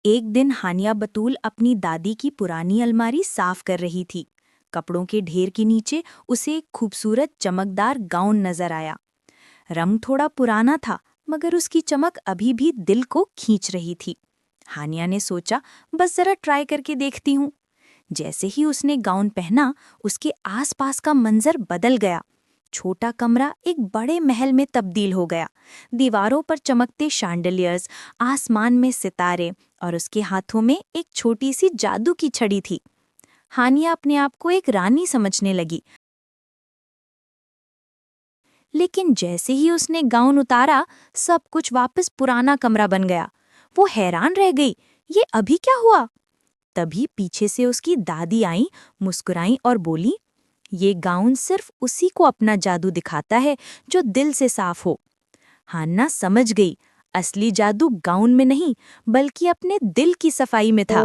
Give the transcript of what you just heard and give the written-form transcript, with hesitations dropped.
एक दिन हानिया बतूल अपनी दादी की पुरानी अलमारी साफ कर रही थी। कपड़ों के ढेर के नीचे उसे एक खूबसूरत चमकदार गाउन नजर आया। रंग थोड़ा पुराना था, मगर उसकी चमक अभी भी दिल को खींच रही थी। हानिया ने सोचा, बस जरा ट्राई करके देखती हूँ। जैसे ही उसने गाउन पहना, उसके आसपास का मंजर बदल गया। छोटा कमरा एक बड़े महल में तब्दील हो गया। दीवारों पर चमकते शैंडलियर्स, आसमान में सितारे और उसके हाथों में एक छोटी सी जादू की छड़ी थी। हानिया अपने आप को एक रानी समझने लगी। लेकिन जैसे ही उसने गाउन उतारा, सब कुछ वापस पुराना कमरा बन गया। वो हैरान रह गई, ये अभी क्या हुआ? तभी पीछे से उसकी दादी आई, मुस्कुराई और बोली, ये गाउन सिर्फ उसी को अपना जादू दिखाता है जो दिल से साफ हो। हान्ना समझ गई, असली जादू गाउन में नहीं, बल्कि अपने दिल की सफाई में था।